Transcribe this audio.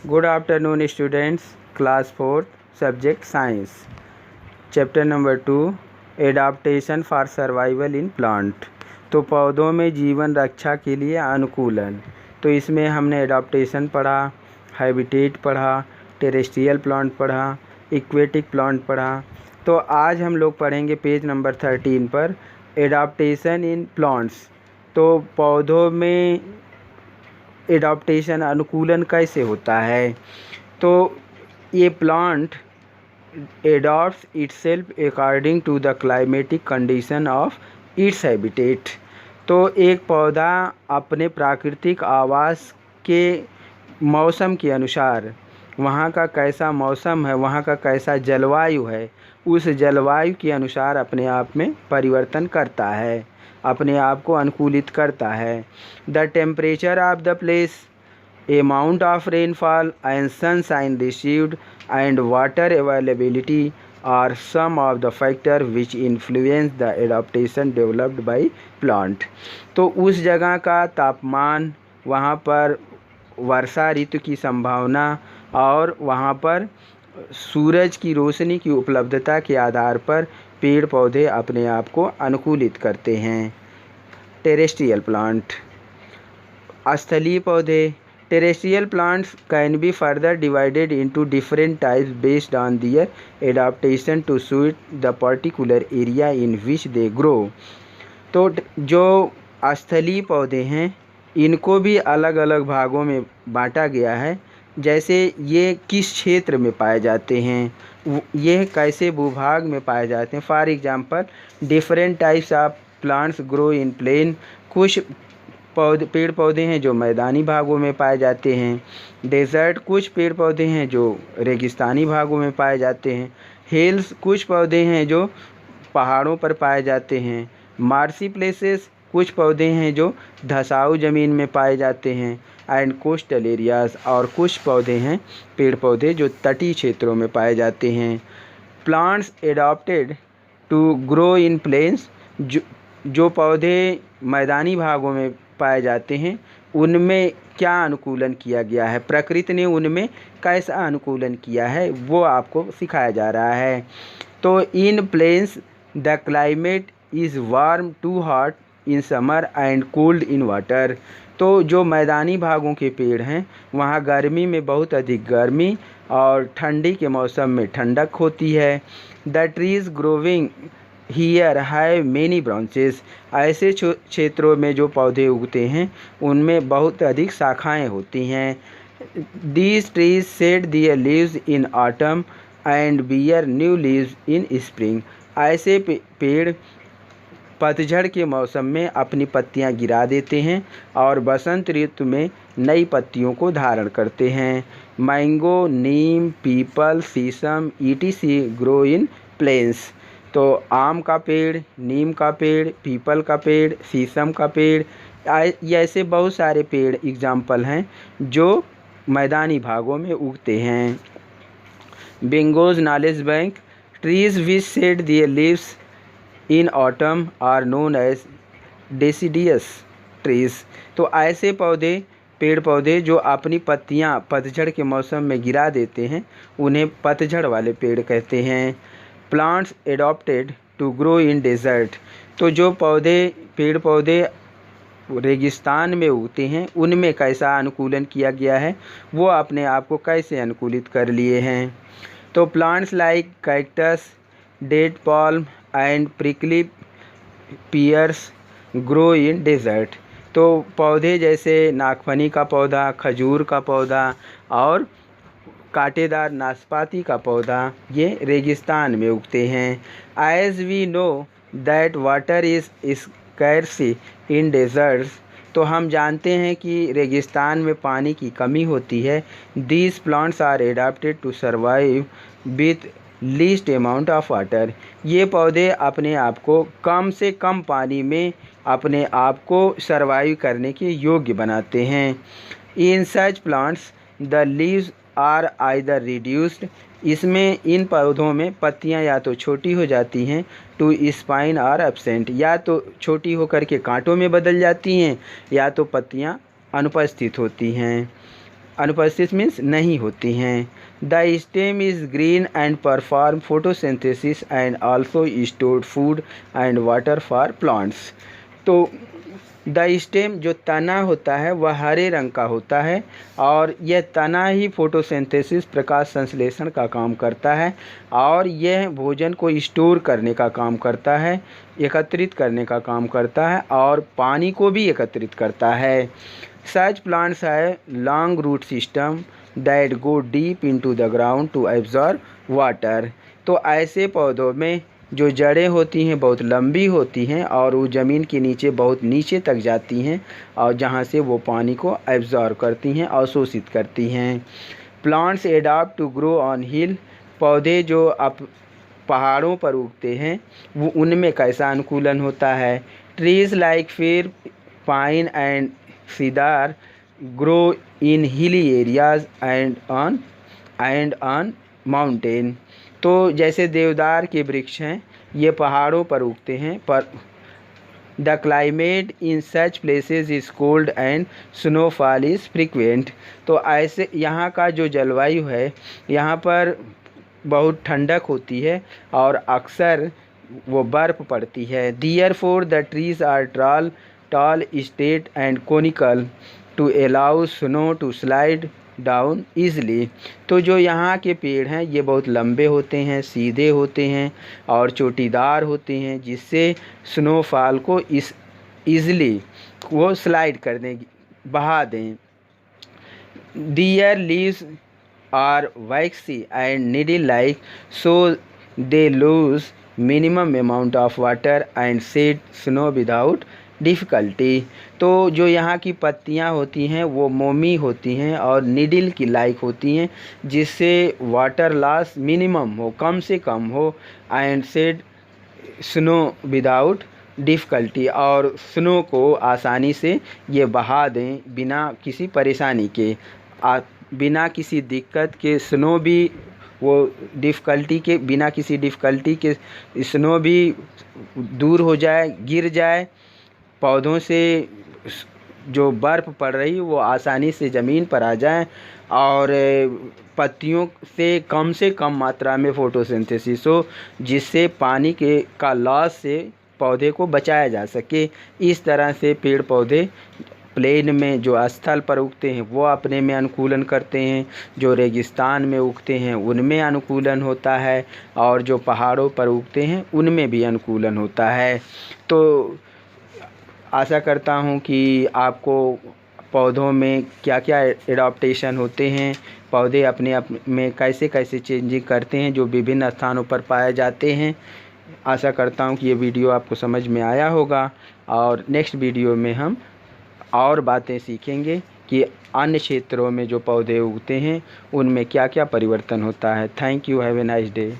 Good afternoon students, class 4, subject science, chapter number 2, adaptation for survival in plant। तो पौधों में जीवन रक्षा के लिए अनुकूलन। तो इसमें हमने एडाप्टेशन पढ़ा, हैबिटेट पढ़ा, टेरेस्ट्रियल प्लांट पढ़ा, एक्वेटिक प्लांट पढ़ा। तो आज हम लोग पढ़ेंगे पेज नंबर 13 पर एडाप्टेशन इन प्लांट्स। तो पौधों में एडाप्टेशन अनुकूलन कैसे होता है। तो ये plant adopts itself according to the climatic condition of its habitat. तो एक पौधा अपने प्राकृतिक आवास के मौसम के अनुसार, वहाँ का कैसा मौसम है, वहाँ का कैसा जलवायु है, उस जलवायु के अनुसार अपने आप में परिवर्तन करता है, अपने आप को अनुकूलित करता है। The temperature of the place, amount of rainfall and sunshine received and water availability are some of the factor which influence the adaptation developed by plant. तो उस जगह का तापमान, वहाँ पर वर्षा ऋतु की संभावना और वहाँ पर सूरज की रोशनी की उपलब्धता के आधार पर पेड़ पौधे अपने आप को अनुकूलित करते हैं। टेरेस्ट्रियल प्लांट, स्थलीय पौधे। Terrestrial plants can be further divided into different types based on their adaptation to suit the particular area in which they grow. तो जो स्थलीय पौधे हैं इनको भी अलग अलग भागों में बांटा गया है, जैसे ये किस क्षेत्र में पाए जाते हैं, ये कैसे भूभाग में पाए जाते हैं। For example, different types of plants grow in plain. कुछ पेड़ पौधे हैं जो मैदानी भागों में पाए जाते हैं। डेजर्ट, कुछ पेड़ पौधे हैं जो रेगिस्तानी भागों में पाए जाते हैं। हिल्स, कुछ पौधे हैं जो पहाड़ों पर पाए जाते हैं। मार्सी प्लेसेस, कुछ पौधे हैं जो धसाऊ ज़मीन में पाए जाते हैं। एंड कोस्टल एरियाज़, और कुछ पौधे हैं, पेड़ पौधे जो तटीय क्षेत्रों में पाए जाते हैं। Plants adopted to grow in plains, जो पौधे मैदानी भागों में पाए जाते हैं उनमें क्या अनुकूलन किया गया है, प्रकृति ने उनमें कैसा अनुकूलन किया है, वो आपको सिखाया जा रहा है। तो in plains the climate is warm to hot in summer and cold in winter. तो जो मैदानी भागों के पेड़ हैं वहाँ गर्मी में बहुत अधिक गर्मी और ठंडी के मौसम में ठंडक होती है। The trees growing here have many branches. ऐसे क्षेत्रों में जो पौधे उगते हैं उनमें बहुत अधिक शाखाएं होती हैं। These trees shed their leaves in autumn and bear new leaves in spring. ऐसे पेड़ पतझड़ के मौसम में अपनी पत्तियां गिरा देते हैं और बसंत ऋतु में नई पत्तियों को धारण करते हैं। मैंगो, नीम, पीपल, शीशम ईटीसी ग्रो इन प्लेन्स। तो आम का पेड़, नीम का पेड़, पीपल का पेड़, शीशम का पेड़, ये ऐसे बहुत सारे पेड़ एग्जाम्पल हैं जो मैदानी भागों में उगते हैं। बेंगोज knowledge bank, trees which shed their leaves in autumn are known as deciduous trees. तो ऐसे पौधे, पेड़ पौधे जो अपनी पत्तियां पतझड़ के मौसम में गिरा देते हैं उन्हें पतझड़ वाले पेड़ कहते हैं। Plants adopted to grow in desert. तो जो पौधे, पेड़ पौधे रेगिस्तान में उगते हैं उनमें कैसा अनुकूलन किया गया है, वो अपने आप को कैसे अनुकूलित कर लिए हैं। तो plants like cactus, date palm and prickly pears grow in desert. तो पौधे जैसे नागफनी का पौधा, खजूर का पौधा और कांटेदार नाशपाती का पौधा ये रेगिस्तान में उगते हैं। As we know that water is scarce in deserts. तो हम जानते हैं कि रेगिस्तान में पानी की कमी होती है। These plants are adapted to survive with least amount of water. ये पौधे अपने आप को कम से कम पानी में अपने आप को सर्वाइव करने के योग्य बनाते हैं। In such plants the leaves are either reduced. इसमें इन पौधों में पत्तियां या तो छोटी हो जाती हैं, टू स्पाइन आर एब्सेंट, या तो छोटी होकर के कांटों में बदल जाती हैं या तो पत्तियां अनुपस्थित होती हैं। अनुपस्थित मीन्स नहीं होती हैं। The stem is green and perform photosynthesis and also stored food and water for plants. तो द स्टेम जो तना होता है वह हरे रंग का होता है और यह तना ही फोटोसिंथेसिस प्रकाश संश्लेषण का काम करता है और यह भोजन को स्टोर करने का काम करता है, एकत्रित करने का काम करता है और पानी को भी एकत्रित करता है। Such plants have long root system that go deep into the ground to absorb water। तो ऐसे पौधों में जो जड़ें होती हैं बहुत लंबी होती हैं और वो ज़मीन के नीचे बहुत नीचे तक जाती हैं और जहाँ से वो पानी को एब्जॉर्ब करती हैं, अवशोषित करती हैं। Plants adapt to grow on hill. पौधे जो पहाड़ों पर उगते हैं वो उनमें कैसा अनुकूलन होता है। ट्रीज लाइक फिर, pine and cedar grow in hilly areas and on mountain। तो जैसे देवदार के वृक्ष हैं ये पहाड़ों पर उगते हैं, पर the climate in such places is cold and snowfall is frequent. तो ऐसे यहाँ का जो जलवायु है यहाँ पर बहुत ठंडक होती है और अक्सर वो बर्फ़ पड़ती है। Therefore the trees are tall, straight and conical to allow snow to slide down easily. तो जो यहाँ के पेड़ हैं ये बहुत लंबे होते हैं, सीधे होते हैं और चोटीदार होते हैं जिससे स्नोफॉल को ईज़ली वो स्लाइड कर दें, बहा दें। Their leaves are waxy and needle-like, so they lose minimum amount of water and shed snow without difficulty. तो जो यहाँ की पत्तियाँ होती हैं वो मोमी होती हैं और नीडल की लाइक होती हैं जिससे वाटर लॉस मिनिमम हो, कम से कम हो, and said snow without difficulty, और स्नो को आसानी से ये बहा दें बिना किसी परेशानी के, बिना किसी दिक्कत के। स्नो भी वो डिफ़िकल्टी के, बिना किसी डिफ़िकल्टी के स्नो भी दूर हो जाए, गिर जाए, पौधों से जो बर्फ़ पड़ रही वो आसानी से ज़मीन पर आ जाए और पत्तियों से कम मात्रा में फ़ोटोसिंथेसिस हो जिससे पानी का लॉस से पौधे को बचाया जा सके। इस तरह से पेड़ पौधे प्लेन में जो स्थल पर उगते हैं वो अपने में अनुकूलन करते हैं, जो रेगिस्तान में उगते हैं उनमें अनुकूलन होता है और जो पहाड़ों पर उगते हैं उनमें भी अनुकूलन होता है। तो आशा करता हूँ कि आपको पौधों में क्या क्या एडाप्टेशन होते हैं, पौधे अपने में कैसे कैसे चेंजिंग करते हैं जो विभिन्न स्थानों पर पाए जाते हैं। आशा करता हूँ कि ये वीडियो आपको समझ में आया होगा और नेक्स्ट वीडियो में हम और बातें सीखेंगे कि अन्य क्षेत्रों में जो पौधे उगते हैं उनमें क्या क्या परिवर्तन होता है। Thank you, have a nice day.